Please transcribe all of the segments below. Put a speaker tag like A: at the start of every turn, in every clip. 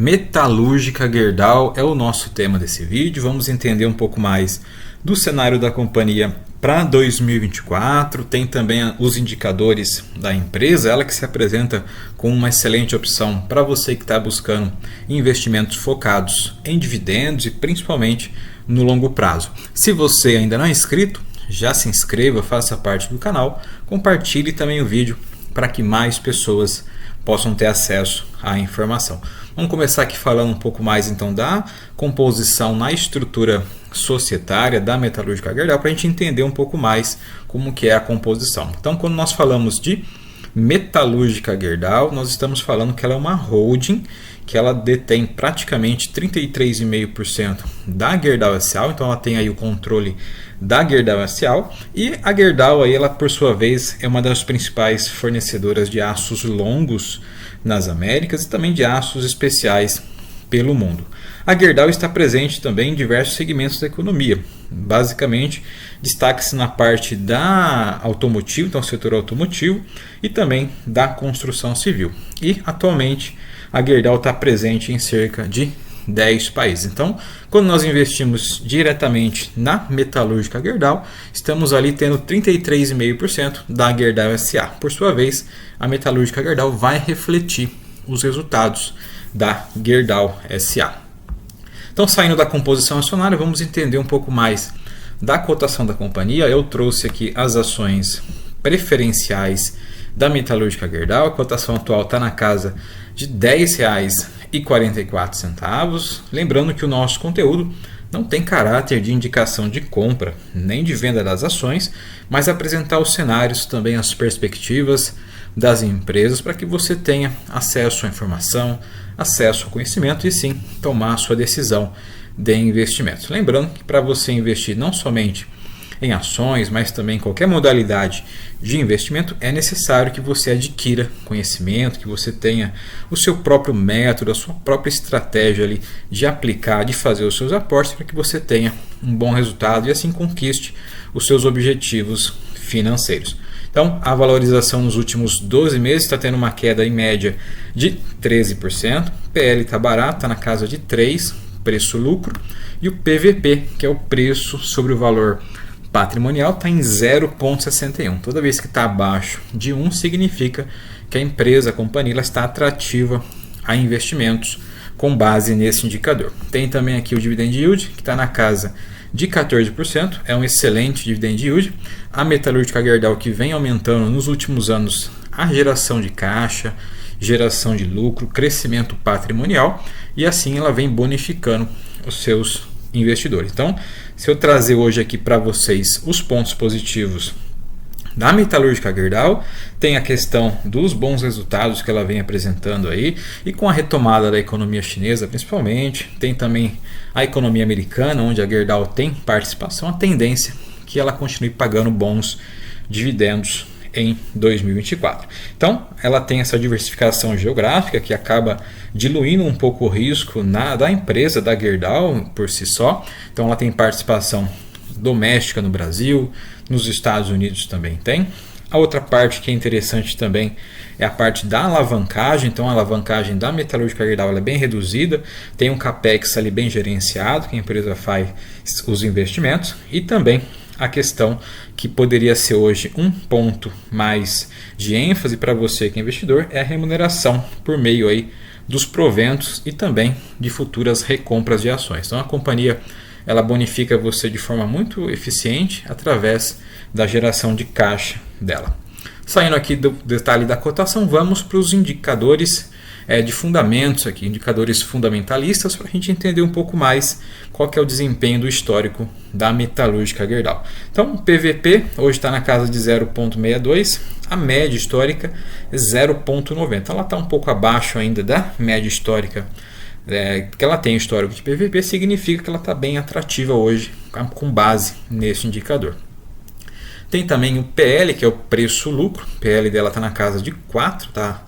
A: Metalúrgica Gerdau é o nosso tema desse vídeo. Vamos entender um pouco mais do cenário da companhia para 2024. Tem também os indicadores da empresa, ela que se apresenta como uma excelente opção para você que está buscando investimentos focados em dividendos e principalmente no longo prazo. Se você ainda não é inscrito, já se inscreva, faça parte do canal, compartilhe também o vídeo para que mais pessoas possam ter acesso à informação. Vamos começar aqui falando um pouco mais então da composição na estrutura societária da Metalúrgica Gerdau, para a gente entender um pouco mais como que é a composição. Então, quando nós falamos de Metalúrgica Gerdau, nós estamos falando que ela é uma holding, que ela detém praticamente 33,5% da Gerdau S.A., então ela tem aí o controle da Gerdau S.A. e a Gerdau aí, ela por sua vez é uma das principais fornecedoras de aços longos nas Américas e também de aços especiais pelo mundo. A Gerdau está presente também em diversos segmentos da economia, basicamente destaque-se na parte da automotivo, então setor automotivo, e também da construção civil. E atualmente a Gerdau está presente em cerca de 10 países. Então, quando nós investimos diretamente na Metalúrgica Gerdau, estamos ali tendo 33,5% da Gerdau S.A. Por sua vez, a Metalúrgica Gerdau vai refletir os resultados da Gerdau S.A. Então, saindo da composição acionária, vamos entender um pouco mais da cotação da companhia. Eu trouxe aqui as ações preferenciais da Metalúrgica Gerdau. A cotação atual está na casa de R$ 10,44. Lembrando que o nosso conteúdo não tem caráter de indicação de compra nem de venda das ações, mas apresentar os cenários, também as perspectivas das empresas para que você tenha acesso à informação, acesso ao conhecimento e sim tomar a sua decisão de investimento. Lembrando que para você investir não somente em ações, mas também em qualquer modalidade de investimento, é necessário que você adquira conhecimento, que você tenha o seu próprio método, a sua própria estratégia ali de aplicar, de fazer os seus aportes para que você tenha um bom resultado e assim conquiste os seus objetivos financeiros. Então, a valorização nos últimos 12 meses está tendo uma queda em média de 13%, PL está barato, está na casa de 3, preço-lucro, e o PVP, que é o preço sobre o valor patrimonial, está em 0,61. Toda vez que está abaixo de 1, significa que a empresa, a companhia, ela está atrativa a investimentos com base nesse indicador. Tem também aqui o dividend yield, que está na casa de 14%, é um excelente dividend yield. A Metalúrgica Gerdau, que vem aumentando nos últimos anos a geração de caixa, geração de lucro, crescimento patrimonial, e assim ela vem bonificando os seus investidores. Então, se eu trazer hoje aqui para vocês os pontos positivos da Metalúrgica Gerdau, tem a questão dos bons resultados que ela vem apresentando aí, e com a retomada da economia chinesa principalmente, tem também a economia americana, onde a Gerdau tem participação, a tendência que ela continue pagando bons dividendos em 2024. Então, ela tem essa diversificação geográfica que acaba diluindo um pouco o risco da empresa, da Gerdau por si só. Então, ela tem participação doméstica no Brasil, nos Estados Unidos também tem. A outra parte que é interessante também é a parte da alavancagem. Então, a alavancagem da Metalúrgica Gerdau ela é bem reduzida, tem um capex ali bem gerenciado, que a empresa faz os investimentos, e também a questão que poderia ser hoje um ponto mais de ênfase para você que é investidor é a remuneração por meio aí dos proventos e também de futuras recompras de ações. Então, a companhia ela bonifica você de forma muito eficiente através da geração de caixa dela. Saindo aqui do detalhe da cotação, vamos para os indicadores de fundamentos aqui, indicadores fundamentalistas, para a gente entender um pouco mais qual que é o desempenho do histórico da Metalúrgica Gerdau. Então, o PVP hoje está na casa de 0,62, a média histórica é 0,90. Ela está um pouco abaixo ainda da média histórica, que ela tem histórico de PVP, significa que ela está bem atrativa hoje com base nesse indicador. Tem também o PL, que é o preço-lucro. O PL dela está na casa de 4, está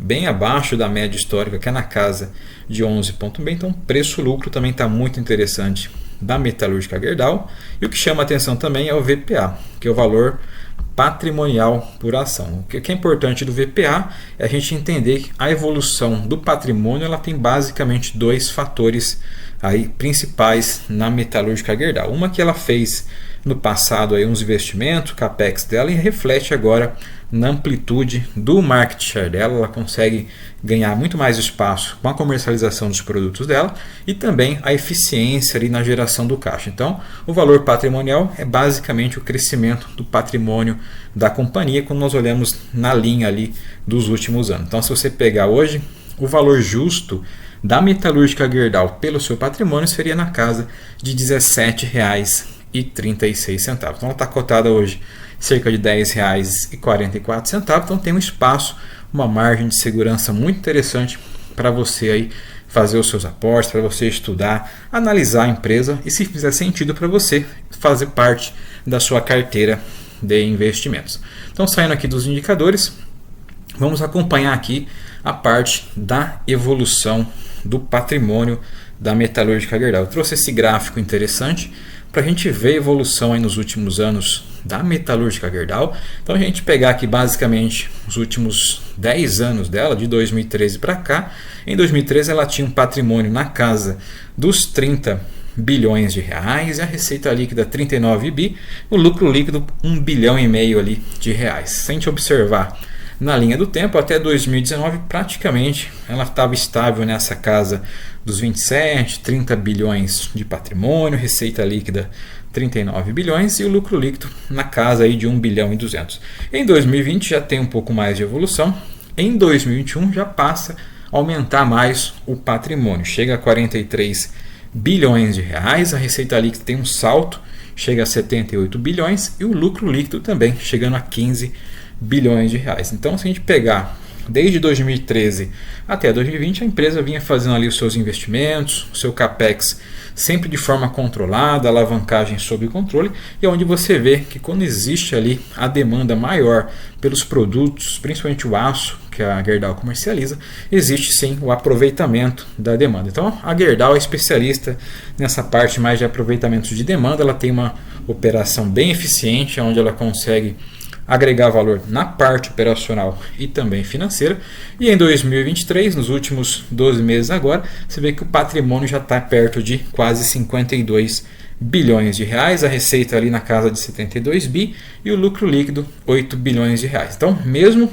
A: bem abaixo da média histórica, que é na casa de 11,6. Então, preço-lucro também está muito interessante da Metalúrgica Gerdau. E o que chama a atenção também é o VPA, que é o valor patrimonial por ação. O que é importante do VPA é a gente entender que a evolução do patrimônio ela tem basicamente dois fatores aí principais na metalúrgica Gerdau. Uma que ela fez no passado aí uns investimentos, capex dela, e reflete agora na amplitude do market share dela. Ela consegue ganhar muito mais espaço com a comercialização dos produtos dela e também a eficiência ali na geração do caixa. Então, o valor patrimonial é basicamente o crescimento do patrimônio da companhia quando nós olhamos na linha ali dos últimos anos. Então, se você pegar hoje, o valor justo da metalúrgica Gerdau pelo seu patrimônio seria na casa de R$ 17,36. Então, ela está cotada hoje cerca de R$ 10,44. Então, tem um espaço, uma margem de segurança muito interessante para você aí fazer os seus aportes, para você estudar, analisar a empresa e, se fizer sentido para você, fazer parte da sua carteira de investimentos. Então, saindo aqui dos indicadores, vamos acompanhar aqui a parte da evolução do patrimônio da metalúrgica Gerdau. Eu trouxe esse gráfico interessante para a gente ver a evolução aí nos últimos anos da metalúrgica Gerdau. Então, a gente pegar aqui basicamente os últimos 10 anos dela, de 2013 para cá. Em 2013 ela tinha um patrimônio na casa dos 30 bilhões de reais, e a receita líquida 39 bi, o lucro líquido 1,5 bilhão ali de reais. Se a gente observar na linha do tempo, até 2019 praticamente ela estava estável nessa casa dos 27, 30 bilhões de patrimônio, receita líquida 39 bilhões e o lucro líquido na casa aí de 1,2 bilhão. Em 2020 já tem um pouco mais de evolução, em 2021 já passa a aumentar mais o patrimônio, chega a 43 bilhões de reais, a receita líquida tem um salto, chega a 78 bilhões e o lucro líquido também chegando a 15 bilhões de reais. Então, se a gente pegar desde 2013 até 2020, a empresa vinha fazendo ali os seus investimentos, o seu capex sempre de forma controlada, alavancagem sob controle, e é onde você vê que quando existe ali a demanda maior pelos produtos, principalmente o aço que a Gerdau comercializa, existe sim o aproveitamento da demanda. Então, a Gerdau é especialista nessa parte mais de aproveitamento de demanda. Ela tem uma operação bem eficiente, onde ela consegue agregar valor na parte operacional e também financeira. E em 2023, nos últimos 12 meses agora, você vê que o patrimônio já está perto de quase 52 bilhões de reais, a receita ali na casa de 72 bi e o lucro líquido 8 bilhões de reais. Então, mesmo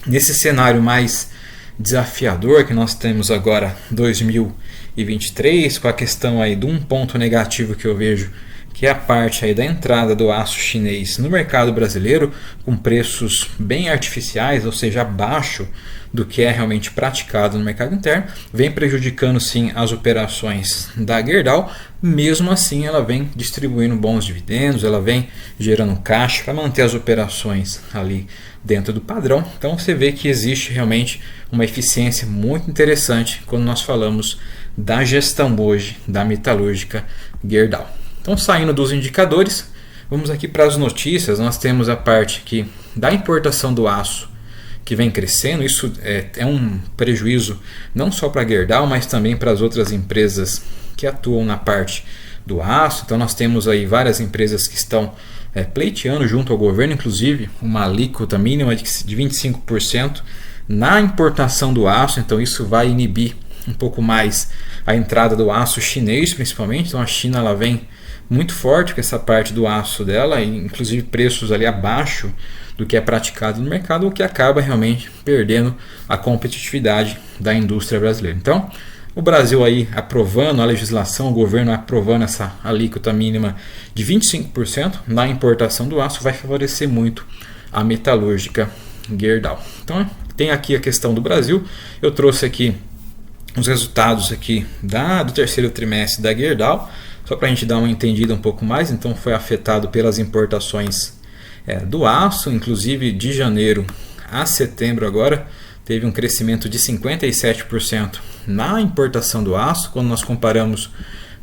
A: nesse cenário mais desafiador que nós temos agora 2023, com a questão aí de um ponto negativo que eu vejo, que é a parte aí da entrada do aço chinês no mercado brasileiro, com preços bem artificiais, ou seja, abaixo do que é realmente praticado no mercado interno, vem prejudicando sim as operações da Gerdau. Mesmo assim, ela vem distribuindo bons dividendos, ela vem gerando caixa para manter as operações ali dentro do padrão. Então você vê que existe realmente uma eficiência muito interessante quando nós falamos da gestão hoje da metalúrgica Gerdau. Então, saindo dos indicadores, vamos aqui para as notícias. Nós temos a parte aqui da importação do aço, que vem crescendo. Isso é um prejuízo não só para a Gerdau, mas também para as outras empresas que atuam na parte do aço. Então, nós temos aí várias empresas que estão pleiteando junto ao governo, inclusive uma alíquota mínima de 25% na importação do aço. Então, isso vai inibir um pouco mais a entrada do aço chinês, principalmente. Então, a China ela vem muito forte com essa parte do aço dela, e inclusive preços ali abaixo do que é praticado no mercado, o que acaba realmente perdendo a competitividade da indústria brasileira. Então, o Brasil aí aprovando a legislação, o governo aprovando essa alíquota mínima de 25% na importação do aço, vai favorecer muito a metalúrgica Gerdau. Então, tem aqui a questão do Brasil. Eu trouxe aqui os resultados aqui do terceiro trimestre da Gerdau, só para a gente dar uma entendida um pouco mais. Então, foi afetado pelas importações do aço, inclusive de janeiro a setembro agora teve um crescimento de 57% na importação do aço. Quando nós comparamos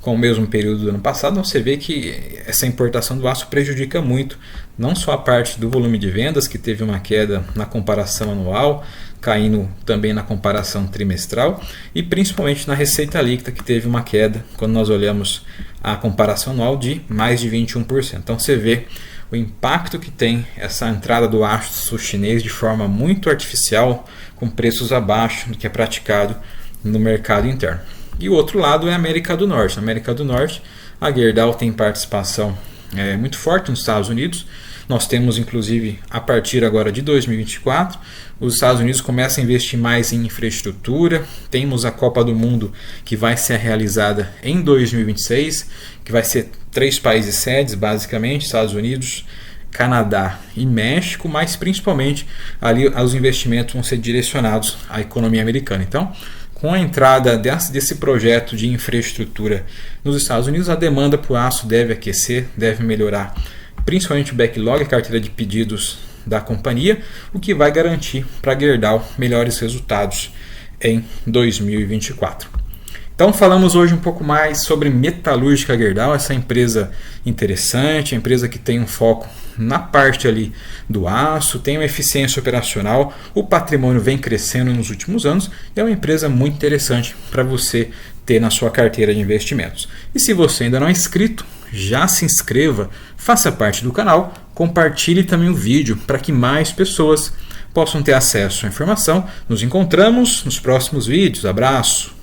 A: com o mesmo período do ano passado, você vê que essa importação do aço prejudica muito, não só a parte do volume de vendas, que teve uma queda na comparação anual, caindo também na comparação trimestral, e principalmente na receita líquida, que teve uma queda, quando nós olhamos a comparação anual, de mais de 21%. Então você vê o impacto que tem essa entrada do aço chinês de forma muito artificial, com preços abaixo do que é praticado no mercado interno. E o outro lado é a América do Norte. Na América do Norte, a Gerdau tem participação muito forte nos Estados Unidos. Nós temos, inclusive, a partir agora de 2024, os Estados Unidos começam a investir mais em infraestrutura. Temos a Copa do Mundo, que vai ser realizada em 2026, que vai ser 3 países sedes, basicamente, Estados Unidos, Canadá e México, mas principalmente ali os investimentos vão ser direcionados à economia americana. Então, com a entrada desse projeto de infraestrutura nos Estados Unidos, a demanda por aço deve aquecer, deve melhorar, principalmente o backlog, a carteira de pedidos da companhia, o que vai garantir para a Gerdau melhores resultados em 2024. Então falamos hoje um pouco mais sobre Metalúrgica Gerdau, essa empresa interessante, empresa que tem um foco na parte ali do aço, tem uma eficiência operacional, o patrimônio vem crescendo nos últimos anos e é uma empresa muito interessante para você ter na sua carteira de investimentos. E se você ainda não é inscrito, já se inscreva, faça parte do canal, compartilhe também o vídeo para que mais pessoas possam ter acesso à informação. Nos encontramos nos próximos vídeos. Abraço!